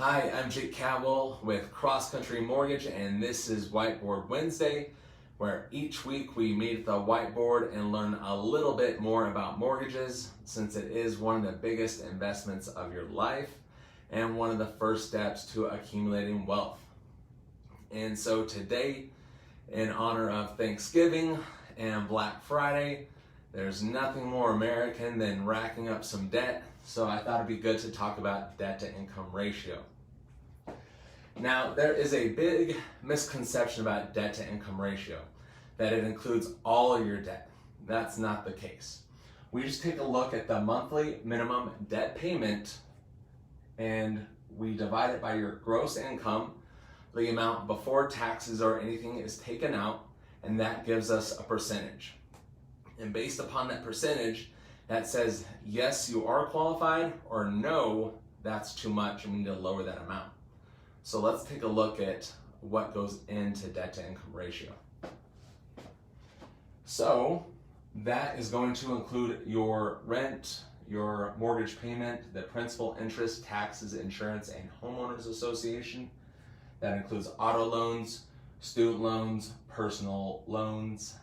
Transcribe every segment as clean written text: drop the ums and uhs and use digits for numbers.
Hi, I'm Jake Catwell with Cross Country Mortgage, and this is Whiteboard Wednesday, where each week we meet at the whiteboard and learn a little bit more about mortgages, since it is one of the biggest investments of your life and one of the first steps to accumulating wealth. And so today, in honor of Thanksgiving and Black Friday, there's nothing more American than racking up some debt, so I thought it'd be good to talk about debt to income ratio. Now, there is a big misconception about debt to income ratio, that it includes all of your debt. That's not the case. We just take a look at the monthly minimum debt payment and we divide it by your gross income, the amount before taxes or anything is taken out, and that gives us a percentage. And based upon that percentage, that says yes, you are qualified, or no, that's too much and we need to lower that amount. So let's take a look at what goes into debt to income ratio. So that is going to include your rent, your mortgage payment, the principal, interest, taxes, insurance, and homeowners association. That includes auto loans, student loans, personal loans,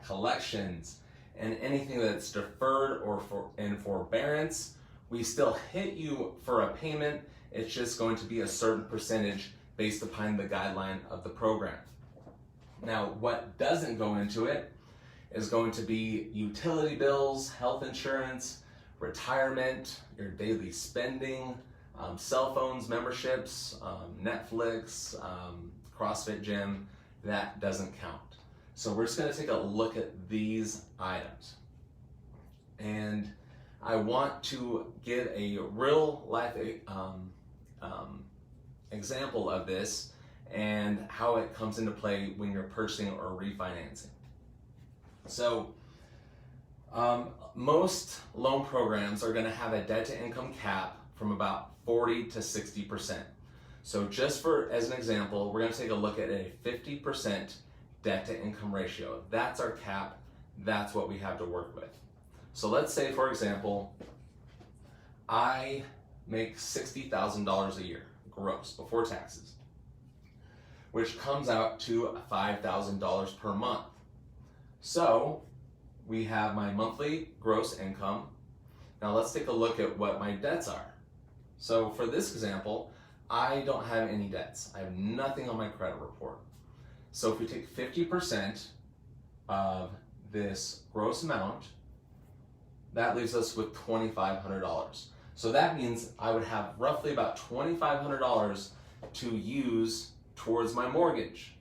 collections, and anything that's deferred or in forbearance. We still hit you for a payment. It's just going to be a certain percentage based upon the guideline of the program. Now, what doesn't go into it is going to be utility bills, health insurance, retirement, your daily spending, cell phones, memberships, Netflix, CrossFit gym. That doesn't count. So we're just going to take a look at these items. And I want to give a real life example of this and how it comes into play when you're purchasing or refinancing. So most loan programs are going to have a debt to income cap from about 40 to 60%. So just as an example, we're going to take a look at a 50% debt to income ratio. That's our cap. That's what we have to work with. So let's say, for example, I make $60,000 a year gross before taxes, which comes out to $5,000 per month. So we have my monthly gross income. Now let's take a look at what my debts are. So for this example, I don't have any debts. I have nothing on my credit report. So if we take 50% of this gross amount, that leaves us with $2,500. So that means I would have roughly about $2,500 to use towards my mortgage.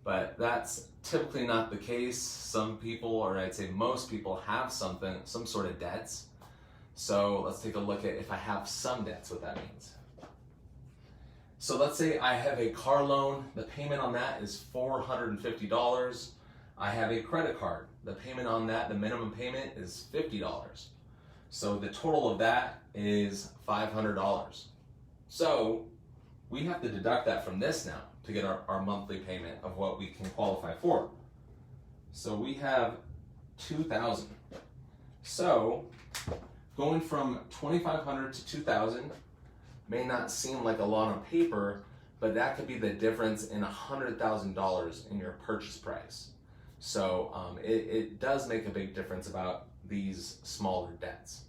But that's typically not the case. Some people, or I'd say most people, have some sort of debts. So let's take a look at if I have some debts, what that means. So let's say I have a car loan. The payment on that is $450. I have a credit card. The payment on that, the minimum payment is $50. So the total of that is $500. So we have to deduct that from this now to get our monthly payment of what we can qualify for. So we have $2,000. So going from $2,500 to $2,000 may not seem like a lot on paper, but that could be the difference in $100,000 in your purchase price. So it does make a big difference about these smaller debts.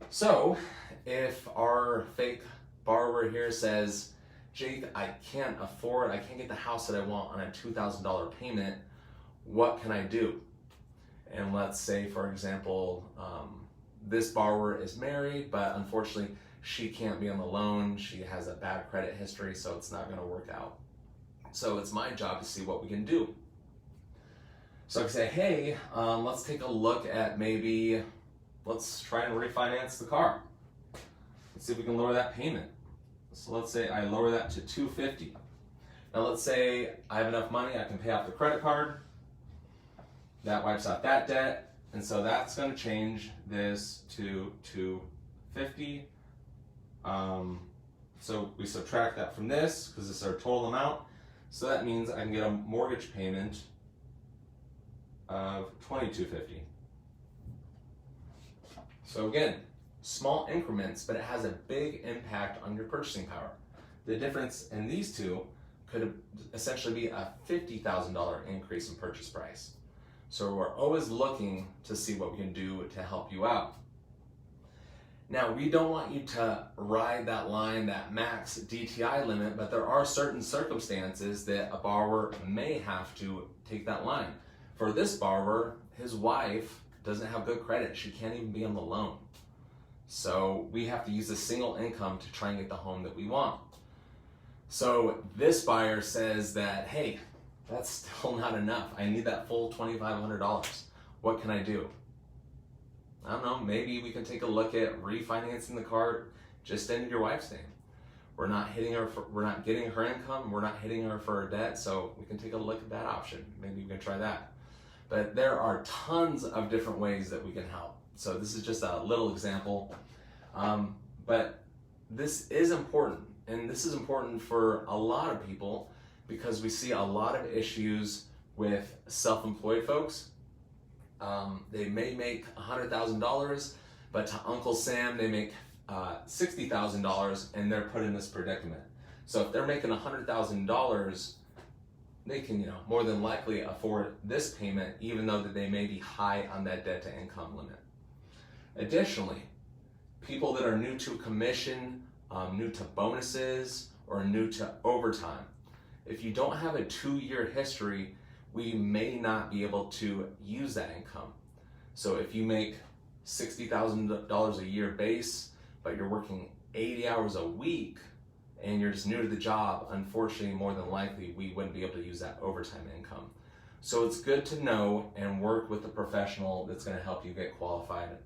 So if our fake borrower here says, Jake, I can't get the house that I want on a $2,000 payment, what can I do? And let's say, for example, this borrower is married, but unfortunately she can't be on the loan. She has a bad credit history, so it's not going to work out. So it's my job to see what we can do. So I can say, hey, let's take a look at let's try and refinance the car. Let's see if we can lower that payment. So let's say I lower that to $250. Now let's say I have enough money, I can pay off the credit card. That wipes out that debt. And so that's going to change this to $250. So we subtract that from this because this is our total amount. So that means I can get a mortgage payment of $2,250. So again, small increments, but it has a big impact on your purchasing power. The difference in these two could essentially be a $50,000 increase in purchase price. So we're always looking to see what we can do to help you out. Now, we don't want you to ride that line, that max DTI limit, but there are certain circumstances that a borrower may have to take that line. For this borrower, his wife doesn't have good credit. She can't even be on the loan. So we have to use a single income to try and get the home that we want. So this buyer says that, hey, that's still not enough. I need that full $2,500. What can I do? I don't know, maybe we can take a look at refinancing the car just in your wife's name. We're not getting her income, we're not hitting her for her debt, so we can take a look at that option. Maybe we can try that. But there are tons of different ways that we can help. So this is just a little example. But this is important, and this is important for a lot of people because we see a lot of issues with self-employed folks. They may make $100,000, but to Uncle Sam they make $60,000, and they're put in this predicament. So if they're making $100,000, they can, more than likely afford this payment, even though that they may be high on that debt to income limit. Additionally, people that are new to commission, new to bonuses, or new to overtime, if you don't have a 2-year history, we may not be able to use that income. So if you make $60,000 a year base, but you're working 80 hours a week and you're just new to the job, unfortunately, more than likely, we wouldn't be able to use that overtime income. So it's good to know and work with a professional that's going to help you get qualified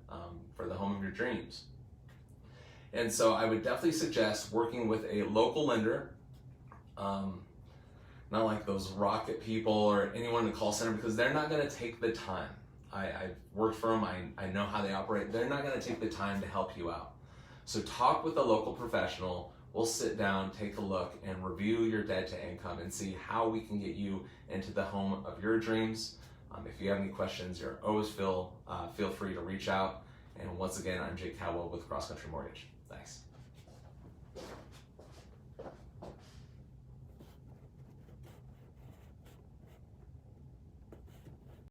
for the home of your dreams. And so I would definitely suggest working with a local lender, not like those rocket people or anyone in the call center, because they're not going to take the time. I've worked for them, I know how they operate. They're not going to take the time to help you out. So talk with a local professional. We'll sit down, take a look, and review your debt to income and see how we can get you into the home of your dreams. If you have any questions, you're always feel free to reach out. And once again, I'm Jake Cowell with Cross Country Mortgage. Thanks.